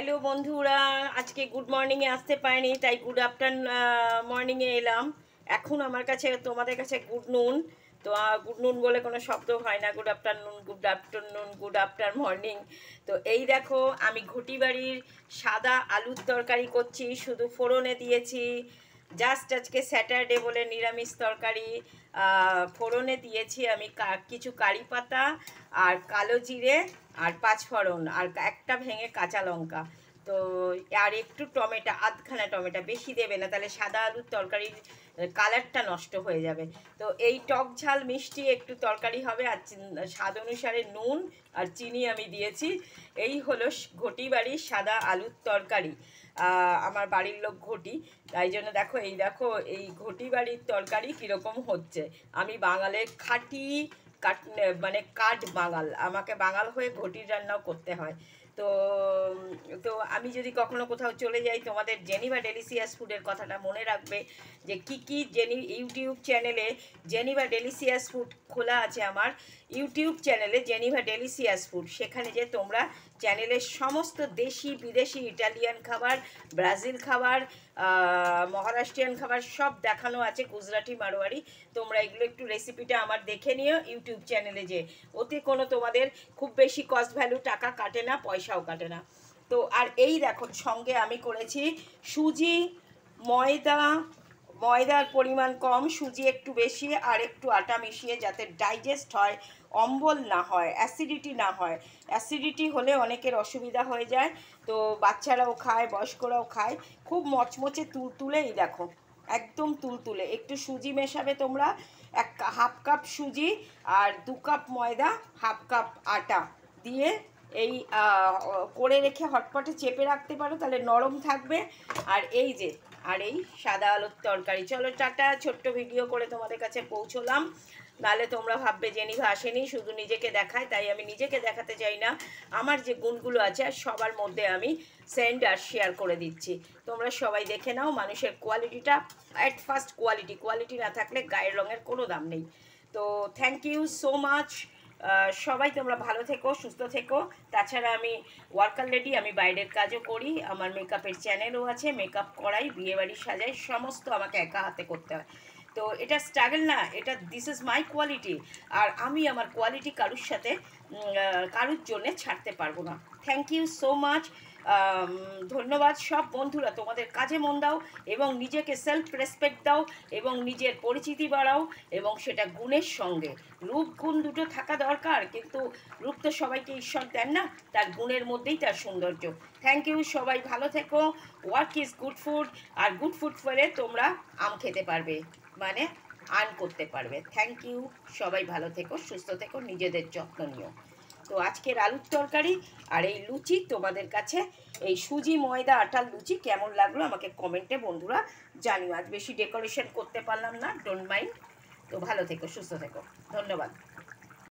Hello বন্ধুরা, আজকে good মর্নিংয়ে আসতে পারিনি, তাই গুড আফটার মর্নিংয়ে এলাম। এখন আমার কাছে তোমাদের কাছে গুড নুন, তো গুড নুন বলে কোনো শব্দ হয় না। Good afternoon, good afternoon, good after morning. তো এই দেখো, আমি ঘটি বাড়ির সাদা আলুর তরকারি করছি, শুধু ফোড়নে দিয়েছি। জাস্ট আজকে স্যাটারডে বলে নিরামিষ তরকারি। ফোড়নে দিয়েছি আমি কিছু কারি পাতা আর কালো জিরে আর পাঁচফোড়ন আর একটা ভেঙে কাঁচা লঙ্কা। তো আর একটু টমেটো, আধখানা টমেটো, বেশি দেবে না, তাহলে সাদা আলুর তরকারির কালারটা নষ্ট হয়ে যাবে। তো এই টক ঝাল মিষ্টি একটু তরকারি হবে, আর স্বাদ অনুসারে নুন আর চিনি আমি দিয়েছি। এই হলো ঘটি বাড়ির সাদা আলুর তরকারি। আমার বাড়ির লোক ঘটি, তাই জন্য দেখো এই ঘটি বাড়ির তরকারি কীরকম হচ্ছে। আমি বাঙালের খাঁটি মানে কাঠ বাঙাল, আমাকে বাঙাল হয়ে ঘটির রান্নাও করতে হয়। তো তো আমি যদি কখনো কোথাও চলে যাই, তোমাদের জেনিভা ডেলিসিয়াস ফুডের কথাটা মনে রাখবে, যে কি ইউটিউব চ্যানেলে জেনিভা ডেলিসিয়াস ফুড খোলা আছে আমার ইউটিউব চ্যানেলে, জেনিভা ডেলিসিয়াস ফুড। সেখানে যে তোমরা চ্যানেলের সমস্ত দেশি বিদেশি ইটালিয়ান খাবার, ব্রাজিল খাবার, মহারাষ্ট্রিয়ান খাবার সব দেখানো আছে, গুজরাটি, মারোয়ারি। তোমরা এগুলো একটু রেসিপিটা আমার দেখে নিও ইউটিউব চ্যানেলে, যে ওতে কোনো তোমাদের খুব বেশি কস্ট ভ্যালু টাকা কাটে না, পয়সাও কাটে না। তো আর এই দেখো, সঙ্গে আমি করেছি সুজি, ময়দার পরিমাণ কম, সুজি একটু বেশি, আর একটু আটা মিশিয়ে, যাতে ডাইজেস্ট হয়, অম্বল না হয়, অ্যাসিডিটি না হয়। অ্যাসিডিটি হলে অনেকের অসুবিধা হয়ে যায়। তো বাচ্চারাও খায়, বয়স্করাও খায়। খুব মচমচে তুলতুলেই দেখো, একদম তুলতুলে। একটু সুজি মেশাবে তোমরা, হাফ কাপ সুজি আর 2 কাপ ময়দা, হাফ কাপ আটা দিয়ে এই করে রেখে হটপটে চেপে রাখতে পারো, তাহলে নরম থাকবে। আর এই যে এই সাদা আলুর তরকারি। চলো টাটা, ছোট্ট ভিডিও করে তোমাদের কাছে পৌঁছলাম। নাহলে তোমরা ভাববে জেনিভা আসেনি, শুধু নিজেকে দেখায়। তাই আমি নিজেকে দেখাতে চাই না, আমার যে গুণগুলো আছে আর সবার মধ্যে আমি সেন্ড আর শেয়ার করে দিচ্ছি। তোমরা সবাই দেখে নাও মানুষের কোয়ালিটিটা। অ্যাট ফার্স্ট কোয়ালিটি না থাকলে গায়ের রঙের কোনো দাম নেই। তো থ্যাংক ইউ সো মাচ। সবাই তোমরা ভালো থেকো, সুস্থ থেকো। তাছাড়া আমি ওয়ার্কার লেডি, আমি বাইরের কাজও করি, আমার মেকআপের চ্যানেলও আছে, মেকআপ করাই, বিয়েবাড়ি সাজাই, সমস্ত আমাকে একা হাতে করতে হয়। তো এটা স্ট্রাগল না, এটা দিস ইজ মাই কোয়ালিটি। আর আমি আমার কোয়ালিটি কারুর জন্যে ছাড়তে পারবো না। Thank you so much. ধন্যবাদ সব বন্ধুরা, তোমাদের কাজে মন দাও এবং নিজেকে সেলফ রেসপেক্ট দাও এবং নিজের পরিচিতি বাড়াও, এবং সেটা গুণের সঙ্গে। রূপ গুণ দুটো থাকা দরকার, কিন্তু রূপ তো সবাইকে ঈশ্বর দেন না, তার গুণের মধ্যেই তার সৌন্দর্য। থ্যাংক ইউ, সবাই ভালো থেকো। ওয়ার্ক ইজ গুড ফুড, আর গুড ফুড ফেলে তোমরা আম খেতে পারবে, মানে আর্ন করতে পারবে। থ্যাংক ইউ, সবাই ভালো থেকো, সুস্থ থেকো, নিজেদের যত্ন নিও। তো আজকের আলুর তরকারি আর এই লুচি তোমাদের কাছে, এই সুজি ময়দা আটার লুচি কেমন লাগলো আমাকে কমেন্টে বন্ধুরা জানিও। আজ বেশি ডেকোরেশন করতে পারলাম না, ডোন্ট মাইন্ড। তো ভালো থেকো, সুস্থ থেকো, ধন্যবাদ।